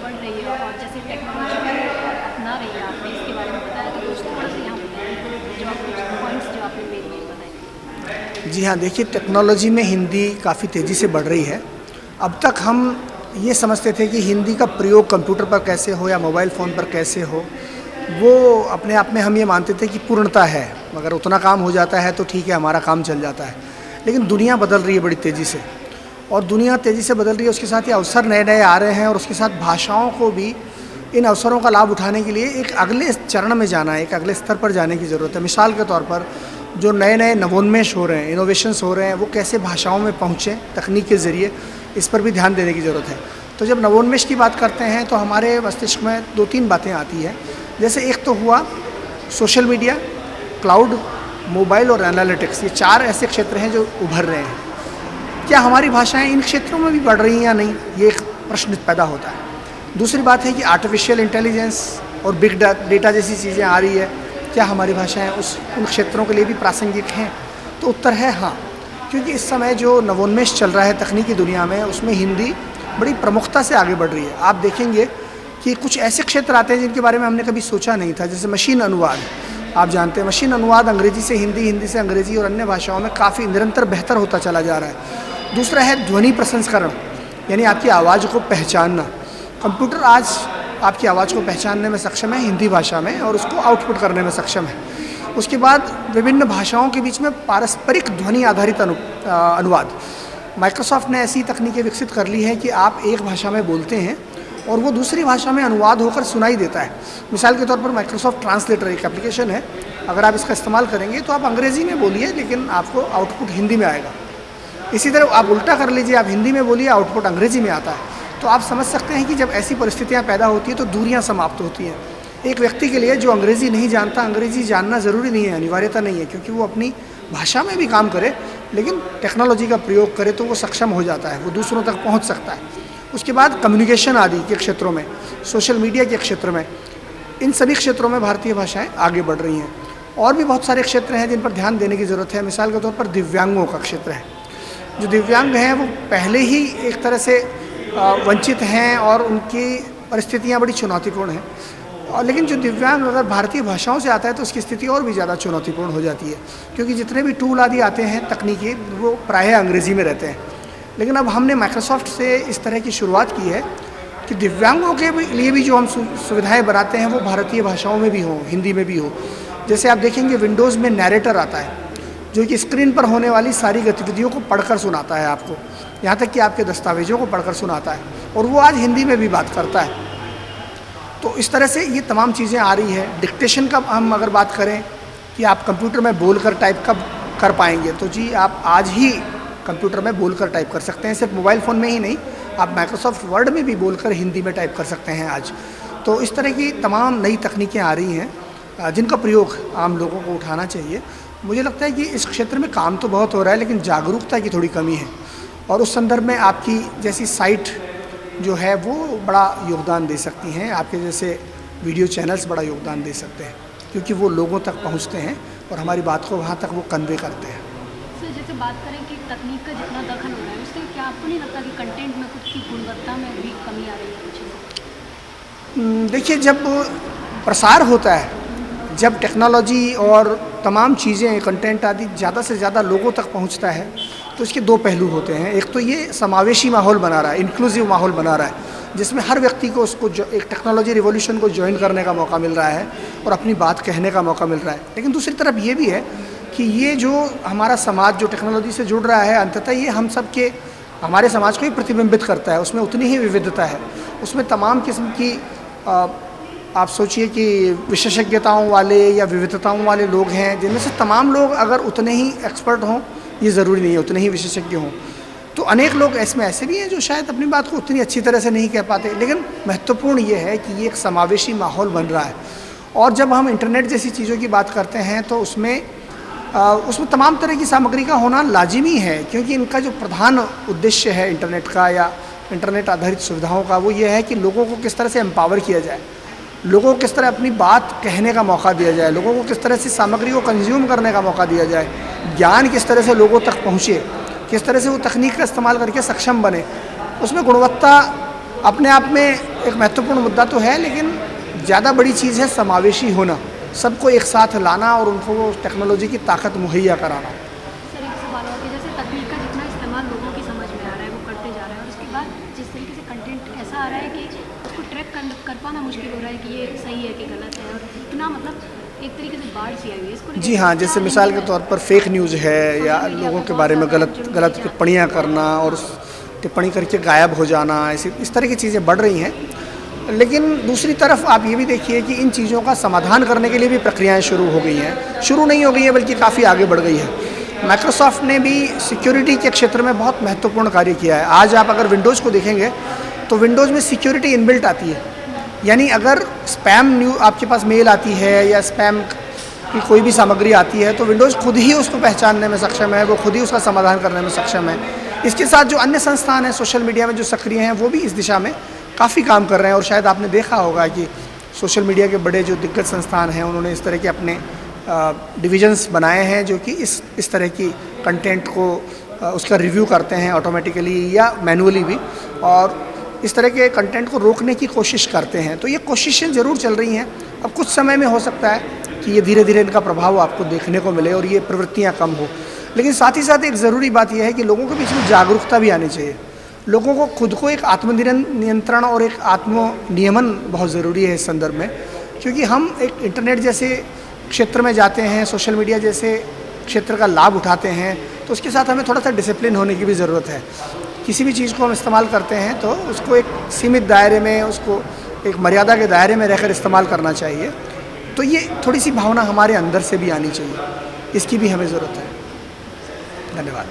बढ़ रही है और जैसे टेक्नोलॉजी को अपना रही है आपने इसके बारे में बताया, तो कुछ थोड़ा सा यहाँ बताइए जो आप कुछ पॉइंट्स जो आपने मेन मेन बताए। जी हाँ, देखिए टेक्नोलॉजी में हिंदी काफ़ी तेज़ी से बढ़ रही है। अब तक हम ये समझते थे कि हिंदी का प्रयोग कंप्यूटर पर कैसे हो या मोबाइल फ़ोन पर कैसे हो, वो अपने आप में हम ये मानते थे कि पूर्णता है। अगर उतना काम हो जाता है तो ठीक है, हमारा काम चल जाता है। लेकिन दुनिया बदल रही है बड़ी तेज़ी से, और दुनिया तेज़ी से बदल रही है, उसके साथ ये अवसर नए-नए आ रहे हैं, और उसके साथ भाषाओं को भी इन अवसरों का लाभ उठाने के लिए एक अगले चरण में जाना है, एक अगले स्तर पर जाने की ज़रूरत है। मिसाल के तौर पर जो नए-नए नवोन्मेष हो रहे हैं, इनोवेशंस हो रहे हैं, वो कैसे भाषाओं में पहुँचें तकनीक के ज़रिए, इस पर भी ध्यान देने की ज़रूरत है। तो जब नवोन्मेष की बात करते हैं तो हमारे मस्तिष्क में 2-3 बातें आती हैं। जैसे एक तो हुआ सोशल मीडिया, क्लाउड, मोबाइल और एनालिटिक्स, ये 4 ऐसे क्षेत्र हैं जो उभर रहे हैं। क्या हमारी भाषाएं इन क्षेत्रों में भी बढ़ रही हैं या नहीं, ये एक प्रश्न पैदा होता है। दूसरी बात है कि आर्टिफिशियल इंटेलिजेंस और बिग डेटा जैसी चीज़ें आ रही है, क्या हमारी भाषाएं उन क्षेत्रों के लिए भी प्रासंगिक हैं? तो उत्तर है हाँ, क्योंकि इस समय जो नवोन्मेष चल रहा है तकनीकी दुनिया में, उसमें हिंदी बड़ी प्रमुखता से आगे बढ़ रही है। आप देखेंगे कि कुछ ऐसे क्षेत्र आते हैं जिनके बारे में हमने कभी सोचा नहीं था, जैसे मशीन अनुवाद। आप जानते हैं मशीन अनुवाद अंग्रेजी से हिंदी, हिंदी से अंग्रेजी और अन्य भाषाओं में काफ़ी निरंतर बेहतर होता चला जा रहा है। दूसरा है ध्वनि प्रसंस्करण, यानी आपकी आवाज़ को पहचानना। कंप्यूटर आज आपकी आवाज़ को पहचानने में सक्षम है हिंदी भाषा में, और उसको आउटपुट करने में सक्षम है। उसके बाद विभिन्न भाषाओं के बीच में पारस्परिक ध्वनि आधारित अनुवाद। माइक्रोसॉफ्ट ने ऐसी तकनीकें विकसित कर ली हैं कि आप एक भाषा में बोलते हैं और वो दूसरी भाषा में अनुवाद होकर सुनाई देता है। मिसाल के तौर पर माइक्रोसॉफ्ट ट्रांसलेटर एक एप्लीकेशन है, अगर आप इसका इस्तेमाल करेंगे तो आप अंग्रेज़ी में बोलिए लेकिन आपको आउटपुट हिंदी में आएगा। इसी तरह आप उल्टा कर लीजिए, आप हिंदी में बोलिए, आउटपुट अंग्रेज़ी में आता है। तो आप समझ सकते हैं कि जब ऐसी परिस्थितियाँ पैदा होती हैं तो दूरियाँ समाप्त होती हैं। एक व्यक्ति के लिए जो अंग्रेज़ी नहीं जानता, अंग्रेज़ी जानना ज़रूरी नहीं है, अनिवार्यता नहीं है, क्योंकि वो अपनी भाषा में भी काम करे लेकिन टेक्नोलॉजी का प्रयोग करे तो वो सक्षम हो जाता है, वो दूसरों तक पहुंच सकता है। उसके बाद कम्युनिकेशन आदि के क्षेत्रों में, सोशल मीडिया के क्षेत्र में, इन सभी क्षेत्रों में भारतीय भाषाएं आगे बढ़ रही हैं। और भी बहुत सारे क्षेत्र हैं जिन पर ध्यान देने की ज़रूरत है। मिसाल के तौर पर दिव्यांगों का क्षेत्र है। जो दिव्यांग हैं वो पहले ही एक तरह से वंचित हैं और उनकी परिस्थितियाँ बड़ी चुनौतीपूर्ण हैं, और लेकिन जो दिव्यांग अगर भारतीय भाषाओं से आता है तो उसकी स्थिति और भी ज़्यादा चुनौतीपूर्ण हो जाती है, क्योंकि जितने भी टूल आदि आते हैं तकनीकी, वो प्रायः अंग्रेज़ी में रहते हैं। लेकिन अब हमने माइक्रोसॉफ्ट से इस तरह की शुरुआत की है कि दिव्यांगों के लिए भी जो हम सुविधाएँ बनाते हैं वो भारतीय भाषाओं में भी हों, हिंदी में भी हो। जैसे आप देखेंगे विंडोज़ में नैरेटर आता है, जो कि स्क्रीन पर होने वाली सारी गतिविधियों को पढ़कर सुनाता है आपको, यहाँ तक कि आपके दस्तावेज़ों को पढ़कर सुनाता है, और वो आज हिंदी में भी बात करता है। तो इस तरह से ये तमाम चीज़ें आ रही है। डिक्टेशन का हम अगर बात करें कि आप कंप्यूटर में बोलकर टाइप कब कर पाएंगे, तो जी आप आज ही कंप्यूटर में बोलकर टाइप कर सकते हैं। सिर्फ मोबाइल फ़ोन में ही नहीं, आप माइक्रोसॉफ्ट वर्ड में भी बोलकर हिंदी में टाइप कर सकते हैं आज। तो इस तरह की तमाम नई तकनीकें आ रही हैं जिनका प्रयोग आम लोगों को उठाना चाहिए। मुझे लगता है कि इस क्षेत्र में काम तो बहुत हो रहा है, लेकिन जागरूकता की थोड़ी कमी है, और उस संदर्भ में आपकी जैसी साइट जो है वो बड़ा योगदान दे सकती हैं। आपके जैसे वीडियो चैनल्स बड़ा योगदान दे सकते हैं, क्योंकि वो लोगों तक पहुंचते हैं और हमारी बात को वहाँ तक वो कन्वे करते हैं। सर, जैसे बात करें कि तकनीक का जितना दखल हो रहा है, उससे क्या आपको नहीं लगता कि कंटेंट में कुछ की गुणवत्ता में भी कमी आ रही है कुछ? देखिए, जब प्रसार होता है, जब टेक्नोलॉजी और तमाम चीज़ें, कंटेंट आदि ज़्यादा से ज़्यादा लोगों तक पहुंचता है, तो इसके 2 पहलू होते हैं। एक तो ये समावेशी माहौल बना रहा है, इंक्लूसिव माहौल बना रहा है, जिसमें हर व्यक्ति को उसको एक टेक्नोलॉजी रिवॉल्यूशन को ज्वाइन करने का मौका मिल रहा है और अपनी बात कहने का मौका मिल रहा है। लेकिन दूसरी तरफ ये भी है कि ये जो हमारा समाज जो टेक्नोलॉजी से जुड़ रहा है, अंततः ये हम सब के, हमारे समाज को ही प्रतिबिंबित करता है। उसमें उतनी ही विविधता है, उसमें तमाम किस्म की आप सोचिए कि विशेषज्ञताओं वाले या विविधताओं वाले लोग हैं, जिनमें से तमाम लोग अगर उतने ही एक्सपर्ट हों, ये ज़रूरी नहीं है उतने ही विशेषज्ञ हों। तो अनेक लोग इसमें ऐसे भी हैं जो शायद अपनी बात को उतनी अच्छी तरह से नहीं कह पाते। लेकिन महत्वपूर्ण ये है कि ये एक समावेशी माहौल बन रहा है, और जब हम इंटरनेट जैसी चीज़ों की बात करते हैं तो उसमें तमाम तरह की सामग्री का होना लाजिमी है, क्योंकि इनका जो प्रधान उद्देश्य है इंटरनेट का या इंटरनेट आधारित सुविधाओं का, वो ये है कि लोगों को किस तरह से एम्पावर किया जाए, लोगों को किस तरह अपनी बात कहने का मौका दिया जाए, लोगों को किस तरह से सामग्री को कंज्यूम करने का मौका दिया जाए, ज्ञान किस तरह से लोगों तक पहुँचे, किस तरह से वो तकनीक का इस्तेमाल करके सक्षम बने। उसमें गुणवत्ता अपने आप में एक महत्वपूर्ण मुद्दा तो है, लेकिन ज़्यादा बड़ी चीज़ है समावेशी होना, सबको एक साथ लाना और उनको वो टेक्नोलॉजी की ताकत मुहैया कराना। सर एक सवाल और कि जैसे तकनीक का जितना इस्तेमाल लोगों की समझ में आ रहा है वो करते जा रहे हैं, और उसके बाद जिस तरीके से कंटेंट ऐसा आ रहा है कि उसको ट्रैक कर पाना मुश्किल हो रहा है कि ये सही है कि गलत है, और इतना मतलब एक तरीके से बाढ़ सी आई हुई है इसको। जी हाँ, जैसे मिसाल के तौर पर फेक न्यूज़ है या लोगों के बारे में गलत टिप्पणियाँ करना और उस टिप्पणी करके गायब हो जाना, ऐसी इस तरह की चीज़ें बढ़ रही हैं। लेकिन दूसरी तरफ आप ये भी देखिए कि इन चीज़ों का समाधान करने के लिए भी प्रक्रियाएं शुरू हो गई हैं, शुरू नहीं हो गई हैं बल्कि काफ़ी आगे बढ़ गई है। माइक्रोसॉफ्ट ने भी सिक्योरिटी के क्षेत्र में बहुत महत्वपूर्ण कार्य किया है। आज आप अगर विंडोज़ को देखेंगे तो विंडोज़ में सिक्योरिटी इनबिल्ट आती है, यानी अगर स्पैम न्यूज़ आपके पास मेल आती है या स्पैम की कोई भी सामग्री आती है तो विंडोज़ खुद ही उसको पहचानने में सक्षम है, वो खुद ही उसका समाधान करने में सक्षम है। इसके साथ जो अन्य संस्थान हैं सोशल मीडिया में जो सक्रिय हैं वो भी इस दिशा में काफ़ी काम कर रहे हैं, और शायद आपने देखा होगा कि सोशल मीडिया के बड़े जो दिग्गज संस्थान हैं उन्होंने इस तरह के अपने डिविजन्स बनाए हैं जो कि इस तरह की कंटेंट को उसका रिव्यू करते हैं ऑटोमेटिकली या मैनुअली भी, और इस तरह के कंटेंट को रोकने की कोशिश करते हैं। तो ये कोशिशें ज़रूर चल रही हैं। अब कुछ समय में हो सकता है कि ये धीरे धीरे इनका प्रभाव आपको देखने को मिले और ये प्रवृत्तियाँ कम हो, लेकिन साथ ही साथ एक ज़रूरी बात यह है कि लोगों के बीच में जागरूकता भी आनी चाहिए। लोगों को खुद को एक आत्मनियंत्रण और एक आत्मनियमन बहुत ज़रूरी है इस संदर्भ में, क्योंकि हम एक इंटरनेट जैसे क्षेत्र में जाते हैं, सोशल मीडिया जैसे क्षेत्र का लाभ उठाते हैं, तो उसके साथ हमें थोड़ा सा डिसिप्लिन होने की भी ज़रूरत है। किसी भी चीज़ को हम इस्तेमाल करते हैं तो उसको एक सीमित दायरे में, उसको एक मर्यादा के दायरे में रहकर इस्तेमाल करना चाहिए। तो ये थोड़ी सी भावना हमारे अंदर से भी आनी चाहिए, इसकी भी हमें ज़रूरत है। धन्यवाद।